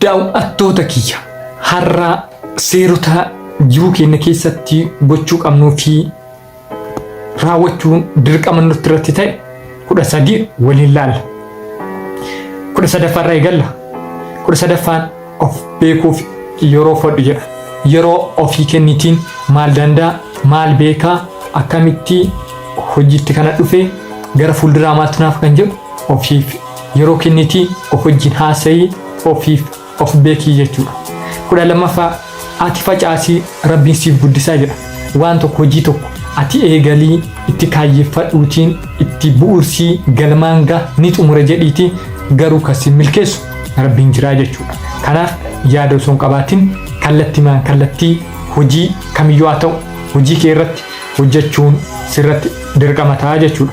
daawwattoota kiyya har'a seerota jiruu keenya keessatti gochuu qabnuu fi raawwachuun dirqama nutti irratti ta'e 13 waliin ilaalla. 13ffaa irraa eegalla. 13ffaan of beekuuf yeroo fudhu jedha. Yeroo ofii kennitiin maal danda'a, maal beekaa, akkamitti hojiitti kana dhufee gara fuulduraa maaltu naaf kan jedhu ofiif yeroo kennitiin of wajjin haasa'ii ofiif of beekii jechuudha. 12ffaa ati facaasii rabbiin siif guddisaa jedha. Waan tokko hojii tokko ati eegalii itti kaayyeeffadhuutiin itti bu'uursii galmaan gaa ni xumura jedhiitii garuu kasi milkeessu rabbiin jiraa jechuudha. Kanaaf yaada osoo hin qabaatin kallattii hojii kamiyyuu haa ta'u hojii kee irratti hojjechuun sirratti dirqama ta'a jechuudha.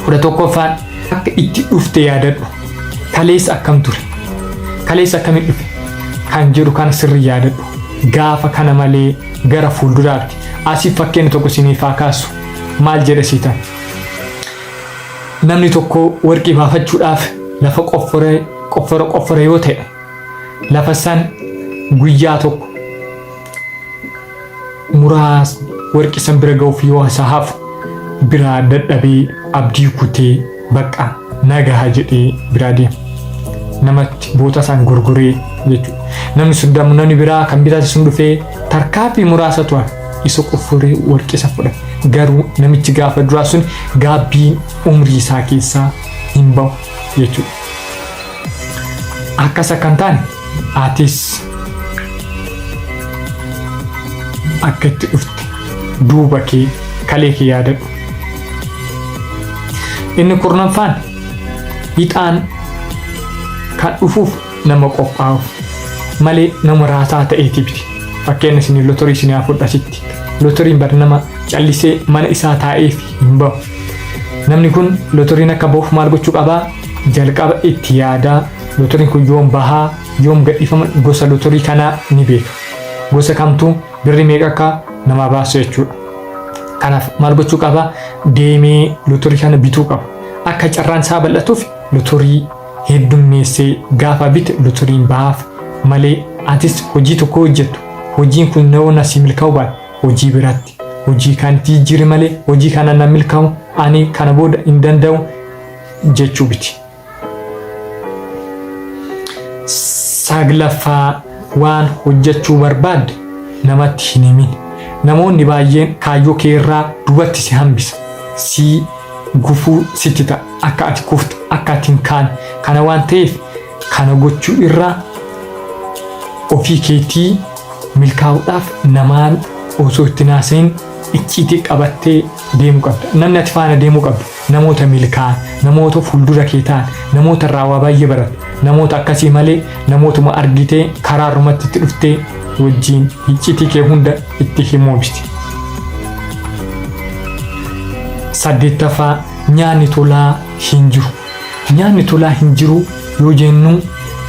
11ffaan akka itti dhufte yaadadhu. Kaleessa akkam ture? Kaleessa akkamiin dhufe? Kan jedhu kana sirri yaadadhu. Gaafa kana malee gara fuulduraatti asii fakkeenya tokko isiniif haa kaasu. Maal jedhe siitan? Namni tokko warqii baafachuudhaaf lafa qoffore yoo ta'e lafa san guyyaa tokko muraasni warqii san bira ga'uuf yoo hafu biraa dadhabee abdii kutee bakka nagaha jedhee biraa deema. Namatti boota san gurguree jechuudha. Namni sun namni biraa kan bitaate sun dhufee tarkaanfii muraasa tu'an isa qoffore warqii isa fudhate. Garuu namichi gaafa duraa sun gaabbiin umrii isaa keessaa hin bahu jechuudha. Akkas kan taane atis akka itti dhufte duuba kee kalee kee yaadadhu. Inni 14ffaan hixaan kan dhufuuf nama qophaa'uuf malee nama raasaa ta'eeti biti. Fakkeenya isin lotorii isin haa fudhasitti. Lotoriin bar nama callisee mana isaa taa'eef hin bahu. Namni kun lotoriin akka bahuuf maal gochuu qabaa? Jalqaba itti yaadaa lotoriin kun yoom bahaa yoom gadhiifama gosa lotorii kanaa ni beeka. Gosa kamtuu birri meeqa akka nama baasu jechuudha. Kanaaf maal gochuu qabaa? Deemee lotorii kana bituu qaba. Akka carraan isaa bal'atuuf lotorii heddummeessee gaafa bite lotoriin bahaaf malee atis hojii tokko hojjettu. Hojiin kun nama si milkaa'u baate hojii biraatti. Hojii kanatti jijjiiri malee hojii kana na milkaa'u ani kana booda hin danda'u jechuu biti. 9ffaa waan hojjechuu barbaadde namatti hin himin. Namoonni baay'een kaayyoo kee irraa duubatti si hambisa. Si gufuu sitti ta'a. Akka ati kuftu akka ati hin kaane. Kana waan ta'eef kana gochuu irraa ofii keetii milkaa'uudhaaf namaan osoo itti naaseen icciitii qabattee deemuu qabda. Namni ati faana deemuu qabdu namoota milkaa'an, namoota fuuldura kee ta'an, namoota irraa waa baay'ee baratu, namoota akkasii malee namootuma argitee karaa irratti itti dhuftee wajjin icciitii kee hunda itti himuu miti. 8ffaa nyaanni tolaa hin jiru. Nyaanni tolaa hin jiru yoo jennu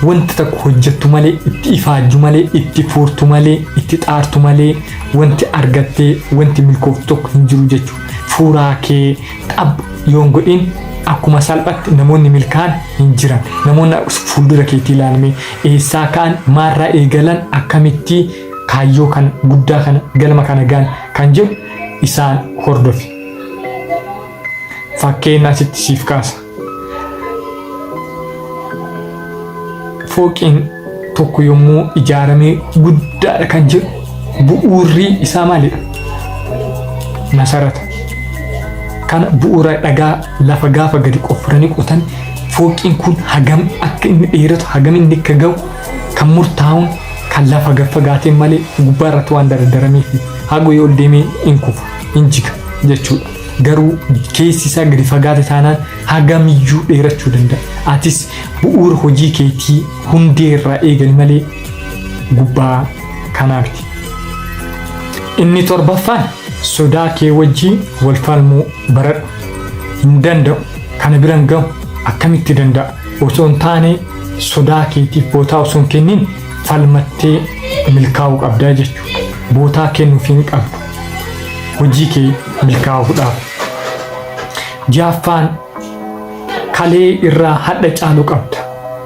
wanti tokko hojjettu malee itti ifaajju malee itti fuurtu malee itti xaartu malee wanti argattee wanti milkooftu tokko hin jiru jechuudha. Fuuraa kee xab yoon godhin akkuma salphatti namoonni milkaan hin jiran. Namoonni fuuldura keetii ilaalame eessaa ka'an maarraa eegalan akkamitti kaayyoo kana guddaa kana galma kana gaan kan jedhu isaan hordofi. Fakkeenya asitti siif kaasa. Fooqiin tokko yommuu ijaaramee guddaadha kan jedhu bu'uurri isaa maalidha? Masarata. Kana bu'uura dhagaa lafa gaafa gadi qofforanii qotan fooqiin kun hagam akka inni dheeratu hagam inni akka ga'u kan murtaa'uun kan lafa gaffagaateen malee gubbaarratti waan daradaramee fi haga yoo deemee in kufa in jiga jechuudha. Garuu keessi isaa gadi fagaate taanaan hagamiyyuu dheerachuu danda'a. Atis bu'uura hojii keetii hundee irraa eegali malee gubbaa kanaafiti. Inni 7ffaan sodaa kee wajjin wal falmuu baradhu. Hin danda'u kana biran gahu akkamitti danda'a? Osoo hin taane sodaa keetiif bootaa osoo hin kennin falmattee milkaa'uu qabdaa jechuudha. Bootaa kennuuf hin qabdu. Hojii kee milkaa'uudhaaf. 6ffaan kalee irraa hadha caalu qabda.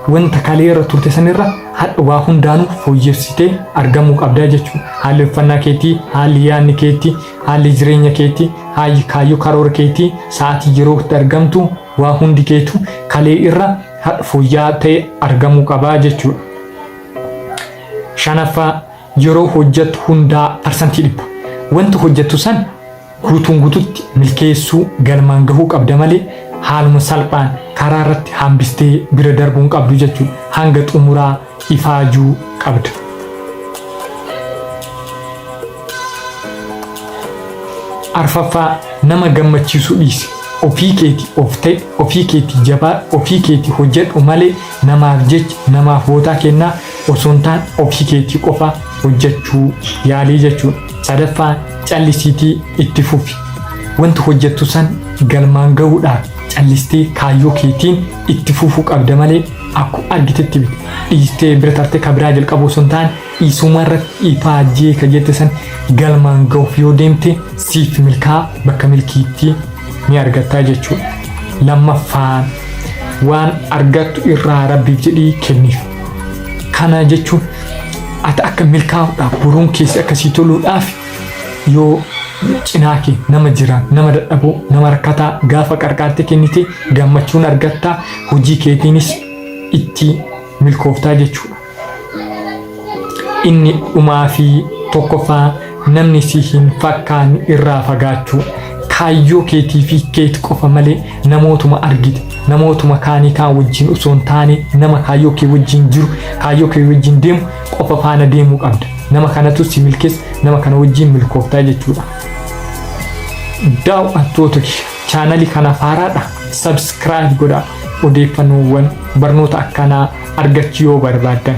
wanta kaleera turte sanirra waa hundaanuu fooyyessitee argamuu qabdaa jechuudha. Haalli uffannaa keetii, haalli yaadni keetii, haalli jireenya keetii, haalli kaayyoo karoora keetii, sa'aatii yeroo itti argamtu waa hundi keetu kalee irra fooyya'aa ta'e argamuu qabaa jechuudha. Shanaffaa yeroo hojjettu hundaa parsantii 100. Wanti hojjettu san guutuun guututti milkeessuu galmaan gahuu qabda malee haaluma salphaan karaa irratti hambistee bira darbuun qabdu jechuudha. Hanga xumuraa ifaajuu qabda. Arfaffaa nama gammachiisuu dhiisi. Ofii keetii of ta'e, ofii keetii jabaa, ofii keetii hojjedhu malee namaaf jecha namaaf bootaa kennaa osoo hin taane ofii keetii qofa hojjechuu yaalii jechuudha. Sadaffaa callisiitii itti fufi. Wanti hojjettu san galmaan gahuudhaaf callistee kaayyoo keetiin itti fufuu qabda malee akkuma argitetti dhiistee bira tartee kabiraa jalqabuu osoo hin taane dhiisuma irratti ifaajjee ka jette san galmaan gahuuf yoo deemte siif milkaa bakka milkiitti ni argattaa jechuudha. Lammaffaan waan argattu irraa rabbiif jedhii kenniif. Kana jechuun ati akka milkaa'uudhaaf buruun keessi akkasii toluudhaaf yoo cinaa kee nama jiraan, nama dadhaboo, nama rakkataa gaafa qarqaartee kennite gammachuun argattaa, hojii keetiinis itti milkooftaa jechuudha. Inni dhumaa fi tokkoffaa namni si hin fakkaanne irraa fagaachuu. Kaayyoo keetii fi keeti qofa malee namootuma argite, namootuma kaanii kaan wajjin osoo hin taane nama kaayyoo kee wajjin jiru, kaayyoo kee wajjin deemu qofa faana deemuu qabda. Nama kanatu si milkeessa, nama kana wajjin milkooftaa jechuudha. Daawwattoota chaanalii kana haaraadha. Subscribe godhaa odeeffannoowwan barnoota akkanaa argachuu yoo barbaaddan.